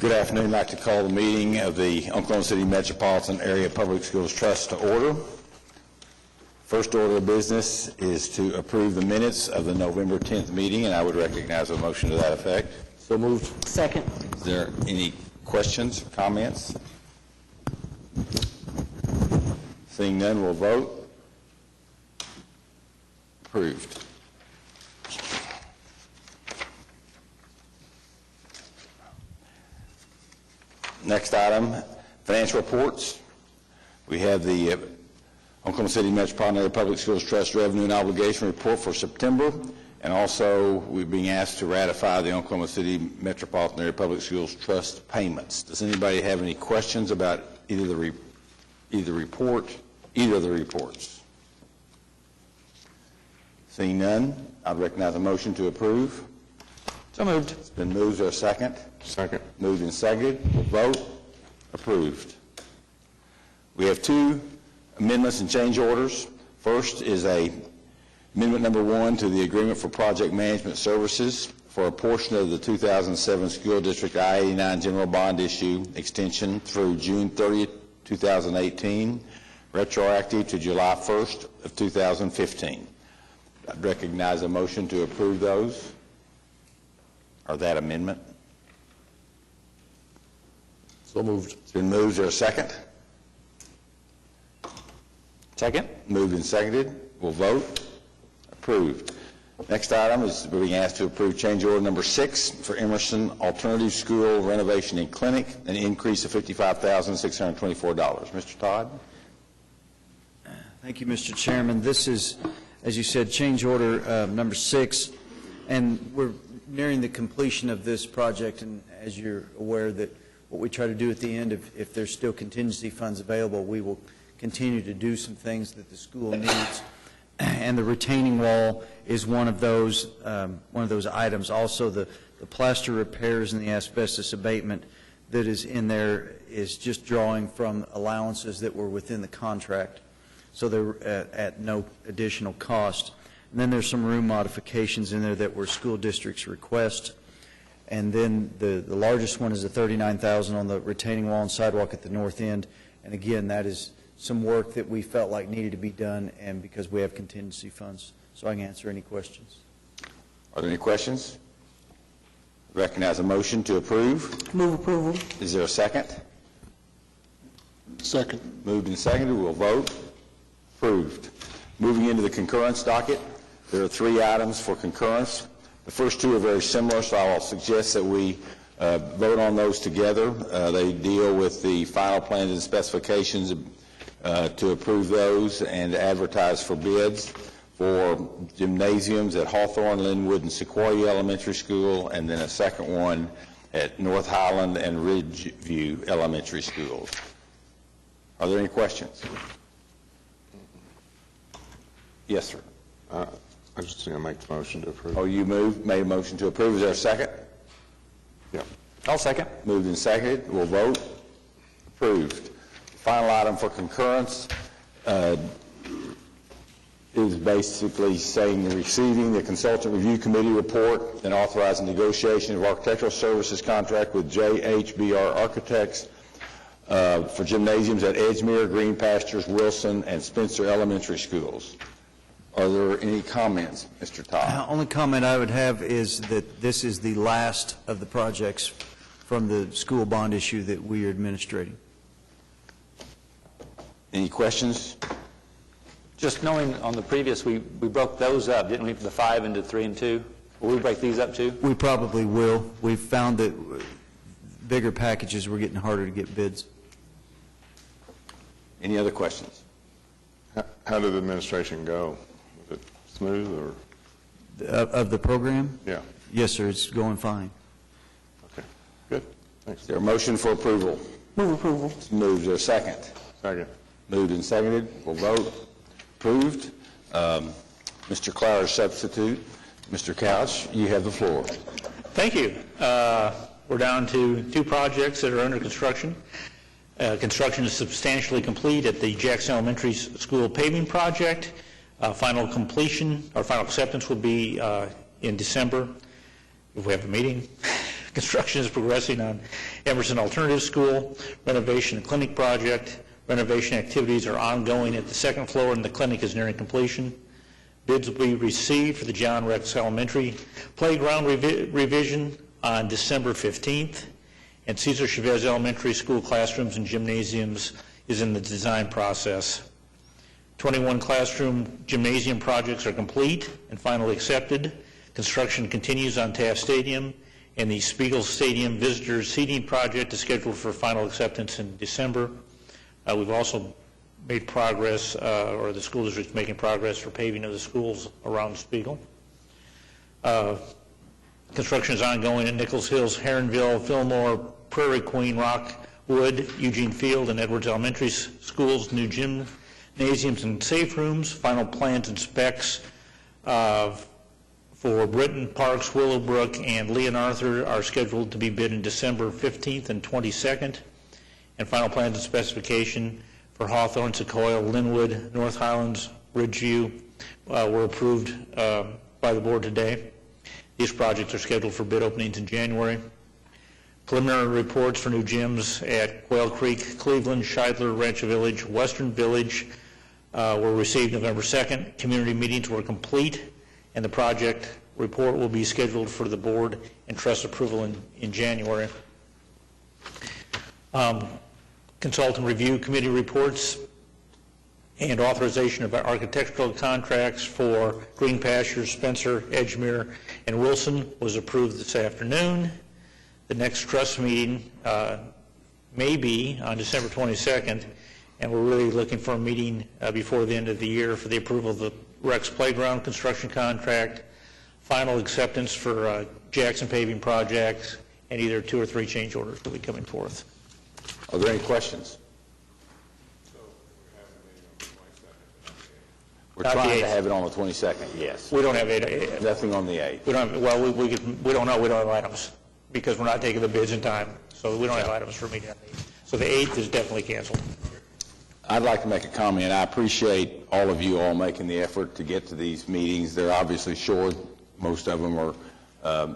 Good afternoon. I'd like to call the meeting of the Oklahoma City Metropolitan Area Public Schools Trust to order. First order of business is to approve the minutes of the November 10th meeting, and I would recognize a motion to that effect. So moved. Second. Is there any questions or comments? Seeing none, we'll vote. Approved. Next item, financial reports. We have the Oklahoma City Metropolitan Area Public Schools Trust Revenue and Obligation Report for September, and also we're being asked to ratify the Oklahoma City Metropolitan Area Public Schools Trust payments. Does anybody have any questions about either of the reports? Seeing none, I'd recognize a motion to approve. So moved. It's been moved. Is there a second? Second. Moved and seconded. We'll vote. Approved. We have two amendments and change orders. First is amendment number 1 to the agreement for project management services for a portion of the 2007 School District I-89 general bond issue extension through June 30th, 2018, retroactive to July 1st of 2015. I'd recognize a motion to approve those, or that amendment. So moved. It's been moved. Is there a second? Second. Moved and seconded. We'll vote. Approved. Next item is being asked to approve change order number 6 for Emerson Alternative School Renovation and Clinic, an increase of $55,624. Mr. Todd? Thank you, Mr. Chairman. This is, as you said, change order number 6, and we're nearing the completion of this project, and as you're aware that what we try to do at the end, if there's still contingency funds available, we will continue to do some things that the school needs, and the retaining wall is one of those items. Also, the plaster repairs and the asbestos abatement that is in there is just drawing from allowances that were within the contract, so they're at no additional cost. And then there's some room modifications in there that were school district's request. And then the largest one is the $39,000 on the retaining wall and sidewalk at the north end. And again, that is some work that we felt like needed to be done, and because we have contingency funds. So I can answer any questions. Are there any questions? Recognize a motion to approve. Move approval. Is there a second? Second. Moved and seconded. We'll vote. Approved. Moving into the concurrence docket, there are 3 items for concurrence. The first 2 are very similar, so I will suggest that we vote on those together. They deal with the final plans and specifications to approve those and advertise for bids for gymnasiums at Hawthorne, Linwood, and Sequoia Elementary School, and then a second one at North Highland and Ridgeview Elementary Schools. Are there any questions? Yes, sir. I just think I make the motion to approve. Oh, you made a motion to approve. Is there a second? Yeah. I'll second. Moved and seconded. We'll vote. Approved. Final item for concurrence is basically saying receiving the Consultant Review Committee report and authorizing negotiation of architectural services contract with JHBR Architects for gymnasiums at Edgemere, Green Pastures, Wilson, and Spencer Elementary Schools. Are there any comments, Mr. Todd? The only comment I would have is that this is the last of the projects from the school bond issue that we are administrating. Any questions? Just knowing on the previous, we broke those up, didn't we, from the 5 into 3 and 2? Will we break these up too? We probably will. We've found that bigger packages were getting harder to get bids. Any other questions? How did the administration go? Was it smooth or? Of the program? Yeah. Yes, sir. It's going fine. Okay. Good. Thanks. Is there a motion for approval? Move approval. It's moved. Is there a second? Second. Moved and seconded. We'll vote. Approved. Mr. Clower's substitute. Mr. Couch, you have the floor. Thank you. We're down to 2 projects that are under construction. Construction is substantially complete at the Jackson Elementary School paving project. Final completion or final acceptance will be in December, if we have a meeting. Construction is progressing on Emerson Alternative School, renovation and clinic project. Renovation activities are ongoing at the second floor, and the clinic is nearing completion. Bids will be received for the John Rex Elementary playground revision on December 15th, and Cesar Chavez Elementary School classrooms and gymnasiums is in the design process. 21 classroom gymnasium projects are complete and finally accepted. Construction continues on Taft Stadium, and the Spiegel Stadium visitor seating project is scheduled for final acceptance in December. We've also made progress, or the school district's making progress for paving of the schools around Spiegel. Construction is ongoing at Nichols Hills, Heronville, Fillmore, Prairie Queen, Rockwood, Eugene Field, and Edwards Elementary Schools, new gymnasiums and safe rooms. Final plans and specs for Britton, Parks, Willowbrook, and Lee and Arthur are scheduled to be bid in December 15th and 22nd. And final plans and specification for Hawthorne, Sequoia, Linwood, North Highlands, Ridgeview were approved by the board today. These projects are scheduled for bid openings in January. Preliminary reports for new gyms at Quail Creek, Cleveland, Scheidler, Rancho Village, Western Village were received November 2nd. Community meetings were complete, and the project report will be scheduled for the board and trust approval in January. Consultant review committee reports and authorization of architectural contracts for Green Pastures, Spencer, Edgemere, and Wilson was approved this afternoon. The next trust meeting may be on December 22nd, and we're really looking for a meeting before the end of the year for the approval of the Rex Playground construction contract, final acceptance for Jackson paving projects, and either 2 or 3 change orders will be coming forth. Are there any questions? We're Not the trying to 8th. have it on the 22nd, yes. We don't have 8. Nothing on the 8th. We don't have, well, we don't know, we don't have items, because we're not taking the bids in time, so we don't have items for meeting on the 8th. So the 8th is definitely canceled. I'd like to make a comment. I appreciate all of you all making the effort to get to these meetings. They're obviously short. Most of them are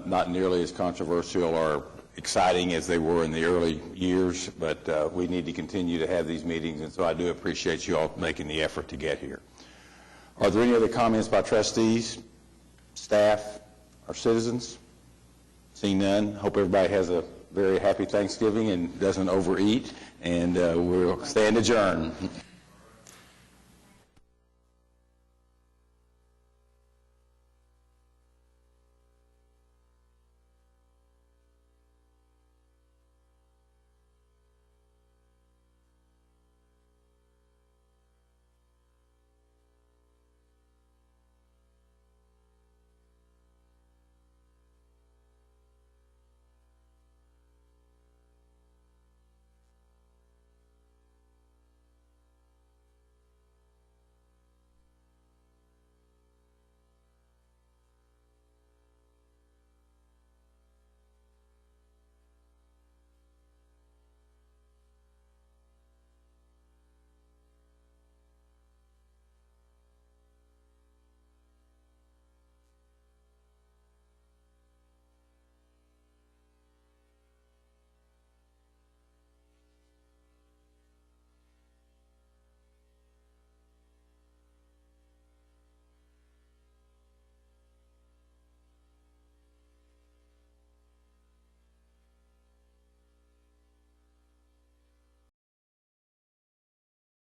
not nearly as controversial or exciting as they were in the early years, but we need to continue to have these meetings, and so I do appreciate you all making the effort to get here. Are there any other comments by trustees, staff, or citizens? Seeing none, hope everybody has a very happy Thanksgiving and doesn't overeat, and we'll stand adjourned.